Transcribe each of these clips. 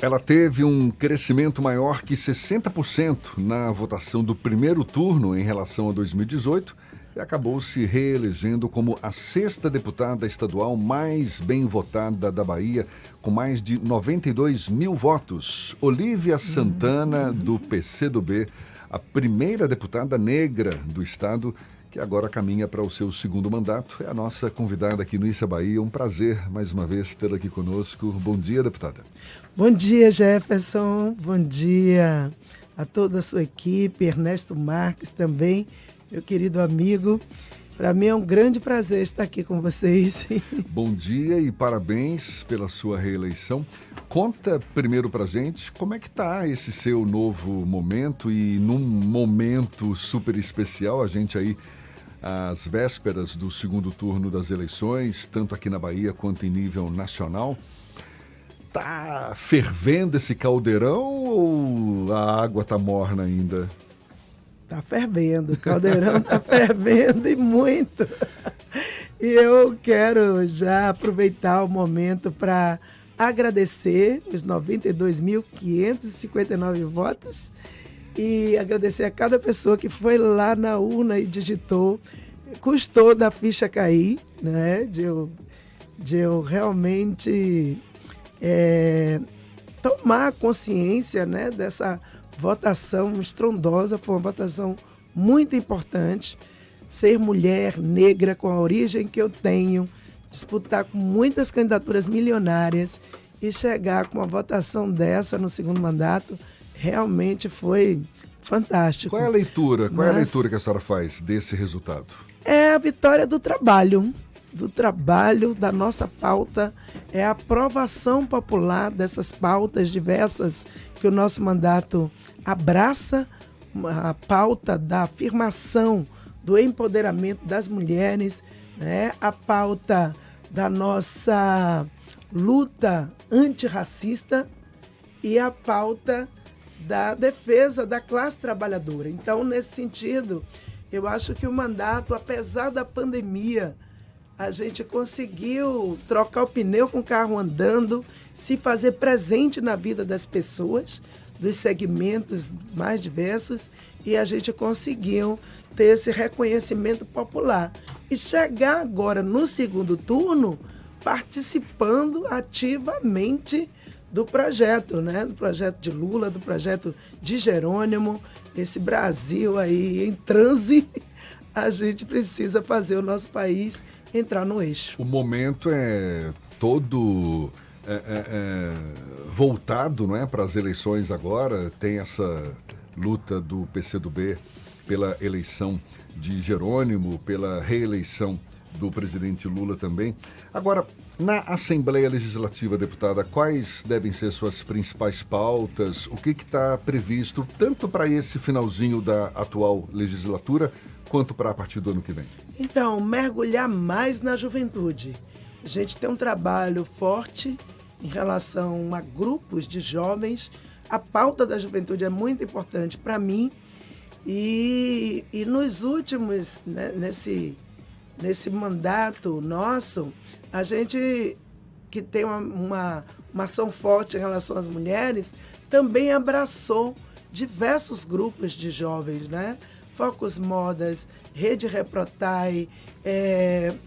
Ela teve um crescimento maior que 60% na votação do primeiro turno em relação a 2018 e acabou se reelegendo como a sexta deputada estadual mais bem votada da Bahia, com mais de 92 mil votos. Olívia Santana, do PCdoB, a primeira deputada negra do estado, que agora caminha para o seu segundo mandato, é a nossa convidada aqui no Issa Bahia. Um prazer, mais uma vez, tê-la aqui conosco. Bom dia, deputada. Bom dia, Jefferson. Bom dia a toda a sua equipe, Ernesto Marques também, meu querido amigo. Para mim é um grande prazer estar aqui com vocês. Bom dia e parabéns pela sua reeleição. Conta primeiro pra gente como é que tá esse seu novo momento e num momento super especial, a gente aí às vésperas do segundo turno das eleições, tanto aqui na Bahia quanto em nível nacional. Tá fervendo esse caldeirão ou a água tá morna ainda? Tá fervendo, o caldeirão tá fervendo e muito. E eu quero já aproveitar o momento para agradecer os 92.559 votos e agradecer a cada pessoa que foi lá na urna e digitou. Custou da ficha cair, né? De eu realmente tomar consciência, né, dessa votação estrondosa. Foi uma votação muito importante. Ser mulher negra com a origem que eu tenho, disputar com muitas candidaturas milionárias e chegar com uma votação dessa no segundo mandato, realmente foi fantástico. Qual é a leitura? Qual é a leitura que a senhora faz desse resultado? É a vitória do trabalho, da nossa pauta, é a aprovação popular dessas pautas diversas que o nosso mandato abraça, a pauta da afirmação do empoderamento das mulheres, né? A pauta da nossa luta antirracista e a pauta da defesa da classe trabalhadora. Então, nesse sentido, eu acho que o mandato, apesar da pandemia, a gente conseguiu trocar o pneu com o carro andando, se fazer presente na vida das pessoas, dos segmentos mais diversos, e a gente conseguiu ter esse reconhecimento popular. E chegar agora no segundo turno participando ativamente do projeto, né? Do projeto de Lula, do projeto de Jerônimo, esse Brasil aí em transe, a gente precisa fazer o nosso país entrar no eixo. O momento é todo voltado, não é, para as eleições agora. Tem essa luta do PCdoB pela eleição de Jerônimo, pela reeleição do presidente Lula também. Agora, na Assembleia Legislativa, deputada, quais devem ser suas principais pautas? O que está previsto tanto para esse finalzinho da atual legislatura quanto para a partir do ano que vem? Então, mergulhar mais na juventude. A gente tem um trabalho forte em relação a grupos de jovens. A pauta da juventude é muito importante para mim. E nos últimos, né, nesse mandato nosso, a gente que tem uma ação forte em relação às mulheres, também abraçou diversos grupos de jovens, né? Focus Modas, Rede Reprotai,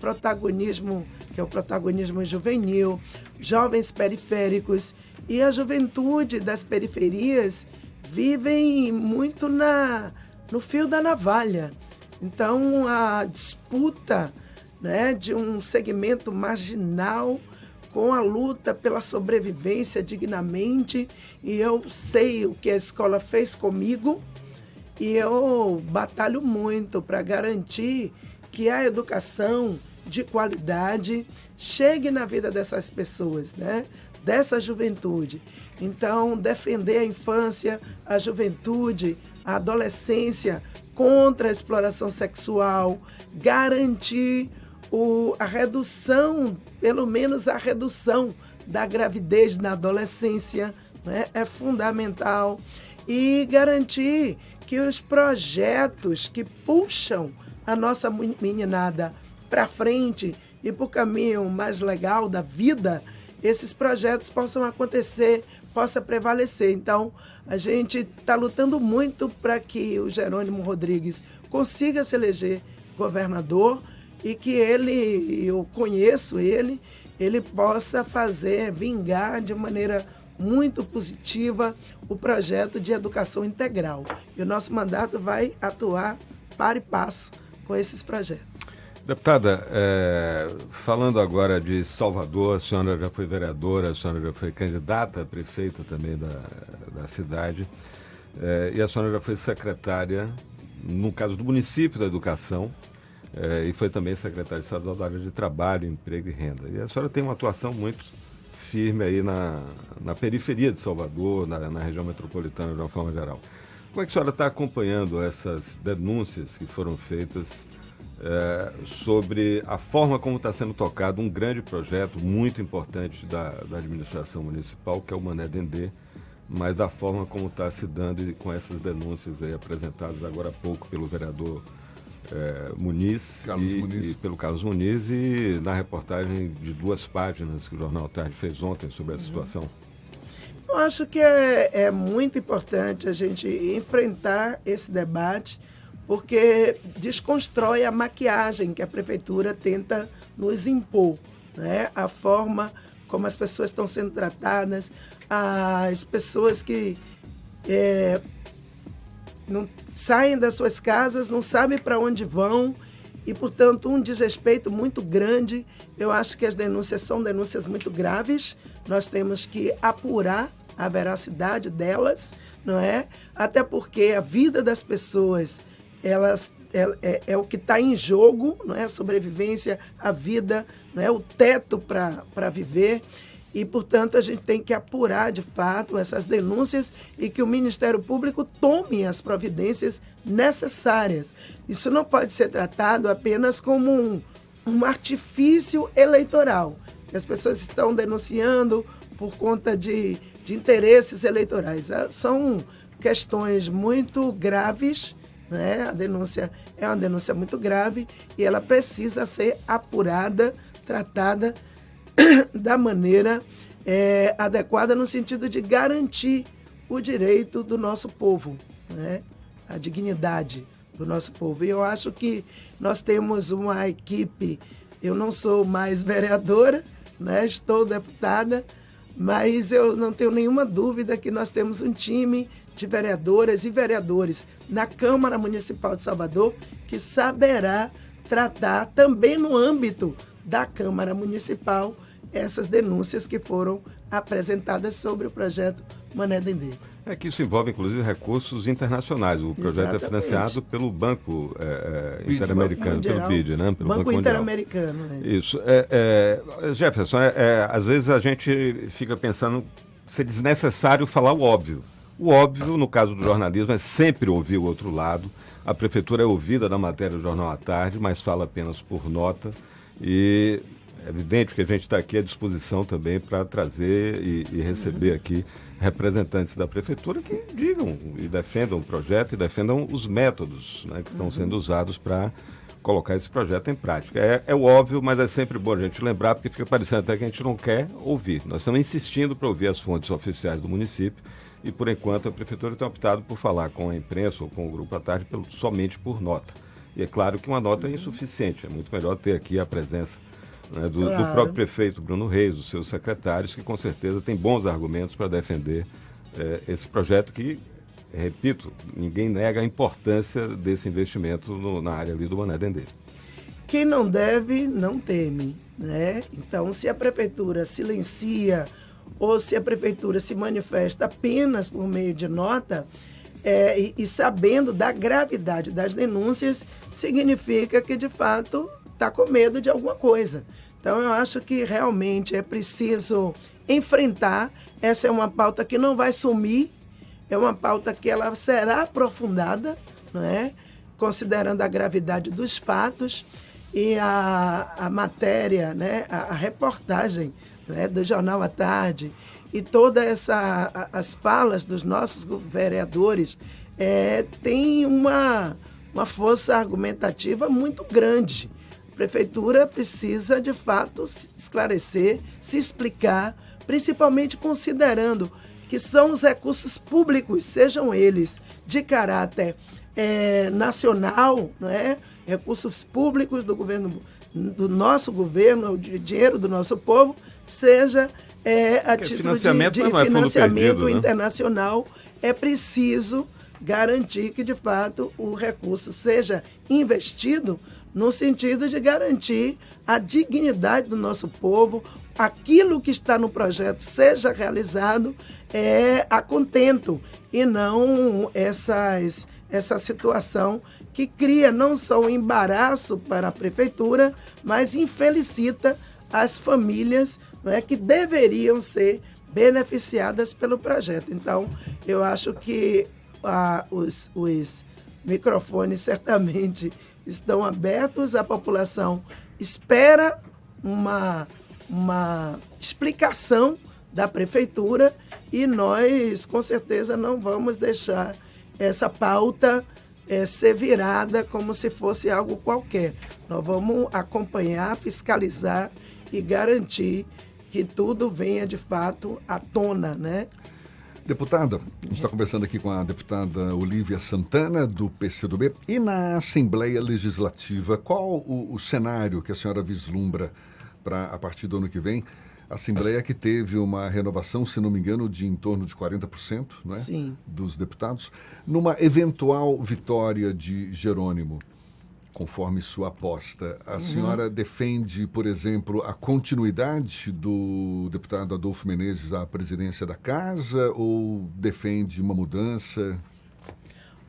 Protagonismo, que é o protagonismo juvenil, Jovens Periféricos, e a juventude das periferias vivem muito no fio da navalha. Então, a disputa, né, de um segmento marginal com a luta pela sobrevivência dignamente, e eu sei o que a escola fez comigo, e eu batalho muito para garantir que a educação de qualidade chegue na vida dessas pessoas, né? Dessa juventude. Então, defender a infância, a juventude, a adolescência contra a exploração sexual, garantir a redução, pelo menos a redução da gravidez na adolescência, né? É fundamental. E garantir que os projetos que puxam a nossa meninada para frente e para o caminho mais legal da vida, esses projetos possam acontecer, possa prevalecer. Então, a gente está lutando muito para que o Jerônimo Rodrigues consiga se eleger governador e que ele, eu conheço ele possa vingar de maneira muito positiva o projeto de educação integral. E o nosso mandato vai atuar para e passo com esses projetos. Deputada, falando agora de Salvador, a senhora já foi vereadora, a senhora já foi candidata a prefeita também da cidade, e a senhora já foi secretária, no caso do município da Educação, e foi também secretária estadual da área de Trabalho, Emprego e Renda. E a senhora tem uma atuação muito firme aí na periferia de Salvador, na região metropolitana de uma forma geral. Como é que a senhora está acompanhando essas denúncias que foram feitas sobre a forma como está sendo tocado um grande projeto muito importante da administração municipal, que é o Mané Dendê, mas da forma como está se dando e com essas denúncias aí apresentadas agora há pouco pelo vereador Muniz e pelo Carlos Muniz, e na reportagem de 2 páginas que o Jornal Tarde fez ontem sobre a situação? Eu acho que é muito importante a gente enfrentar esse debate, porque desconstrói a maquiagem que a prefeitura tenta nos impor, né? A forma como as pessoas estão sendo tratadas, as pessoas que não saem das suas casas, não sabem para onde vão e, portanto, um desrespeito muito grande. Eu acho que as denúncias são denúncias muito graves, nós temos que apurar a veracidade delas, não é? Até porque a vida das pessoas é o que está em jogo, não é? A sobrevivência, a vida, não é? O teto para viver. E, portanto, a gente tem que apurar, de fato, essas denúncias e que o Ministério Público tome as providências necessárias. Isso não pode ser tratado apenas como um artifício eleitoral, que as pessoas estão denunciando por conta de interesses eleitorais. São questões muito graves, né? A denúncia é uma denúncia muito grave e ela precisa ser apurada, tratada da maneira adequada, no sentido de garantir o direito do nosso povo, né? A dignidade do nosso povo. E eu acho que nós temos uma equipe, eu não sou mais vereadora, né? Estou deputada, mas eu não tenho nenhuma dúvida que nós temos um time de vereadoras e vereadores na Câmara Municipal de Salvador que saberá tratar também no âmbito da Câmara Municipal essas denúncias que foram apresentadas sobre o projeto Mané Dendê. Que isso envolve, inclusive, recursos internacionais. O projeto é financiado pelo Banco Interamericano, pelo BID, né? Pelo Banco Interamericano. Né? Isso. Jefferson, às vezes a gente fica pensando se é desnecessário falar o óbvio. O óbvio, no caso do jornalismo, é sempre ouvir o outro lado. A prefeitura é ouvida na matéria do Jornal à Tarde, mas fala apenas por nota. E é evidente que a gente está aqui à disposição também para trazer e receber aqui representantes da prefeitura que digam e defendam o projeto e defendam os métodos, né, que estão sendo usados para colocar esse projeto em prática. É o óbvio, mas é sempre bom a gente lembrar, porque fica parecendo até que a gente não quer ouvir. Nós estamos insistindo para ouvir as fontes oficiais do município e, por enquanto, a prefeitura tem optado por falar com a imprensa ou com o Grupo à Tarde somente por nota. E é claro que uma nota é insuficiente, é muito melhor ter aqui a presença, né, do próprio prefeito Bruno Reis, dos seus secretários, que com certeza tem bons argumentos para defender esse projeto que, repito, ninguém nega a importância desse investimento na área ali do Mané Dendê. Quem não deve, não teme, né? Então, se a prefeitura silencia ou se a prefeitura se manifesta apenas por meio de nota, e sabendo da gravidade das denúncias, significa que, de fato, está com medo de alguma coisa. Então, eu acho que realmente é preciso enfrentar. Essa é uma pauta que não vai sumir, é uma pauta que ela será aprofundada, né? Considerando a gravidade dos fatos e a matéria, né? A reportagem, né? Do Jornal à Tarde e todas as falas dos nossos vereadores tem uma força argumentativa muito grande. A prefeitura precisa, de fato, se esclarecer, se explicar, principalmente considerando que são os recursos públicos, sejam eles de caráter nacional, não é? Recursos públicos do governo, do nosso governo, o dinheiro do nosso povo, seja a título de financiamento internacional. É preciso garantir que, de fato, o recurso seja investido no sentido de garantir a dignidade do nosso povo, aquilo que está no projeto seja realizado a contento, e não essa situação que cria não só um embaraço para a prefeitura, mas infelicita as famílias, não é, que deveriam ser beneficiadas pelo projeto. Então, eu acho que os microfones certamente estão abertos, a população espera uma explicação da prefeitura e nós, com certeza, não vamos deixar essa pauta ser virada como se fosse algo qualquer. Nós vamos acompanhar, fiscalizar e garantir que tudo venha, de fato, à tona, né? Deputada, a gente está conversando aqui com a deputada Olívia Santana, do PCdoB. E na Assembleia Legislativa, qual o cenário que a senhora vislumbra para, a partir do ano que vem? A Assembleia que teve uma renovação, se não me engano, de em torno de 40%, não é? Sim. Dos deputados. Numa eventual vitória de Jerônimo, conforme sua aposta, a senhora defende, por exemplo, a continuidade do deputado Adolfo Menezes à presidência da Casa ou defende uma mudança?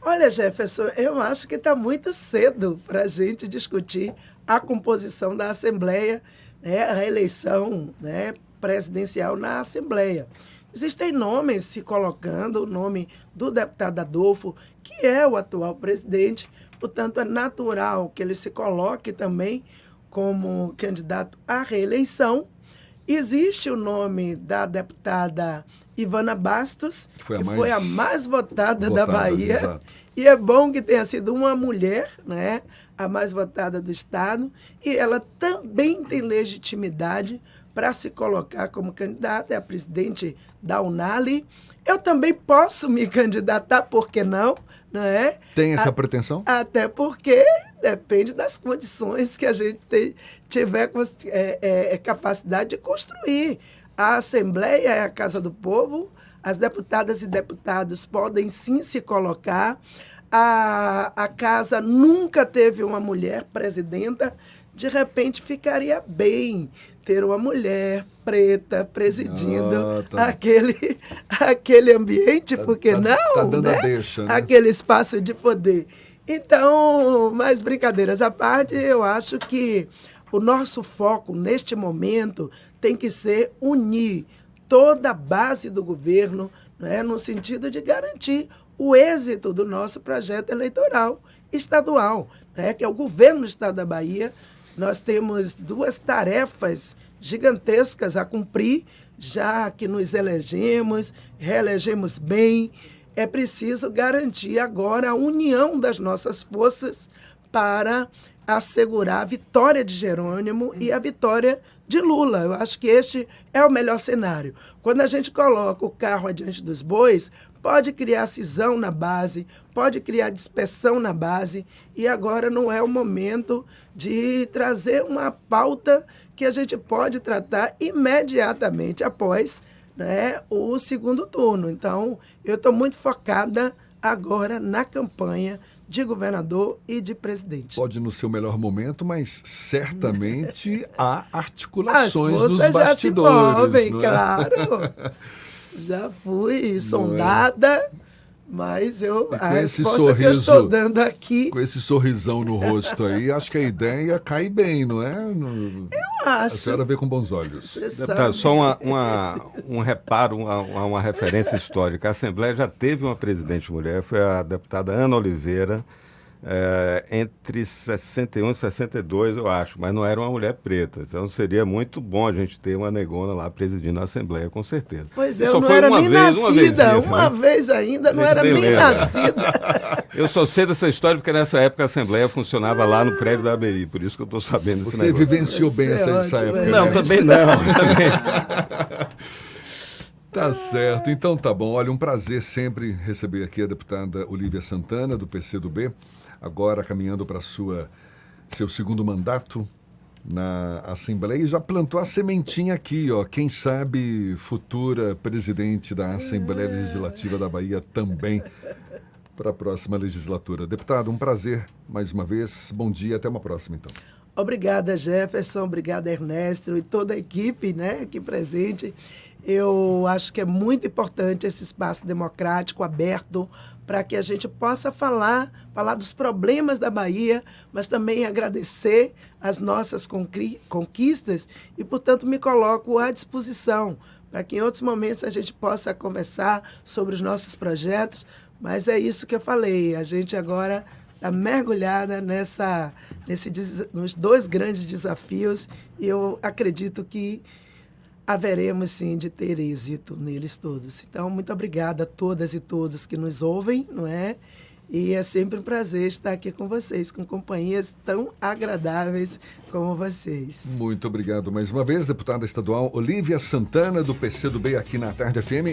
Olha, Jefferson, eu acho que está muito cedo para a gente discutir a composição da Assembleia, né, a eleição, né, presidencial na Assembleia. Existem nomes se colocando, o nome do deputado Adolfo, que é o atual presidente, portanto, é natural que ele se coloque também como candidato à reeleição. Existe o nome da deputada Ivana Bastos, que foi a mais votada da Bahia. Exato. E é bom que tenha sido uma mulher, né, a mais votada do Estado, e ela também tem legitimidade para se colocar como candidata, é a presidente da Unali. Eu também posso me candidatar, por que não? Não é? Tem essa pretensão? Até porque depende das condições que a gente tiver capacidade de construir. A Assembleia é a Casa do Povo, as deputadas e deputados podem sim se colocar. A Casa nunca teve uma mulher presidenta, de repente ficaria bem ter uma mulher preta presidindo aquele ambiente, porque não? Tá dando né? a deixa, né? Aquele espaço de poder. Então, mais brincadeiras à parte, eu acho que o nosso foco neste momento tem que ser unir toda a base do governo, né, no sentido de garantir o êxito do nosso projeto eleitoral estadual, né, que é o governo do Estado da Bahia. Nós temos duas tarefas gigantescas a cumprir, já que nos reelegemos bem. É preciso garantir agora a união das nossas forças para assegurar a vitória de Jerônimo e a vitória de Lula. Eu acho que este é o melhor cenário. Quando a gente coloca o carro adiante dos bois, pode criar cisão na base, pode criar dispersão na base, e agora não é o momento de trazer uma pauta que a gente pode tratar imediatamente após, né, o segundo turno. Então, eu estou muito focada agora na campanha de governador e de presidente. Pode no seu melhor momento, mas certamente há articulações nos já bastidores. Se movem, não é? Claro. Já fui sondada, mas a resposta que eu estou dando aqui... Com esse sorrisão no rosto aí, acho que a ideia cai bem, não é? Eu acho. A senhora vê com bons olhos. Deputado, só um reparo, uma referência histórica. A Assembleia já teve uma presidente mulher, foi a deputada Ana Oliveira, entre 61 e 62, eu acho, mas não era uma mulher preta. Então seria muito bom a gente ter uma negona lá presidindo a Assembleia, com certeza. Pois é, eu não era nem nascida. Uma vez ainda, não era nem nascida. Eu só sei dessa história porque nessa época a Assembleia funcionava lá no prédio da ABI, por isso que eu estou sabendo desse Você negócio. vivenciou bem essa ótimo, época. Não, né? também não. Também. Tá certo, então tá bom. Olha, um prazer sempre receber aqui a deputada Olívia Santana, do PCdoB, agora caminhando para seu segundo mandato na Assembleia e já plantou a sementinha aqui, ó. Quem sabe futura presidente da Assembleia Legislativa da Bahia também para a próxima legislatura. Deputado, um prazer mais uma vez. Bom dia, até uma próxima então. Obrigada, Jefferson, obrigada, Ernesto e toda a equipe, né, aqui presente. Eu acho que é muito importante esse espaço democrático aberto para que a gente possa falar dos problemas da Bahia, mas também agradecer as nossas conquistas e, portanto, me coloco à disposição para que em outros momentos a gente possa conversar sobre os nossos projetos, mas é isso que eu falei, a gente agora está mergulhada nos dois grandes desafios e eu acredito que haveremos, sim, de ter êxito neles todos. Então, muito obrigada a todas e todos que nos ouvem, não é? E é sempre um prazer estar aqui com vocês, com companhias tão agradáveis como vocês. Muito obrigado mais uma vez, deputada estadual Olívia Santana, do PCdoB aqui na Tarde FM.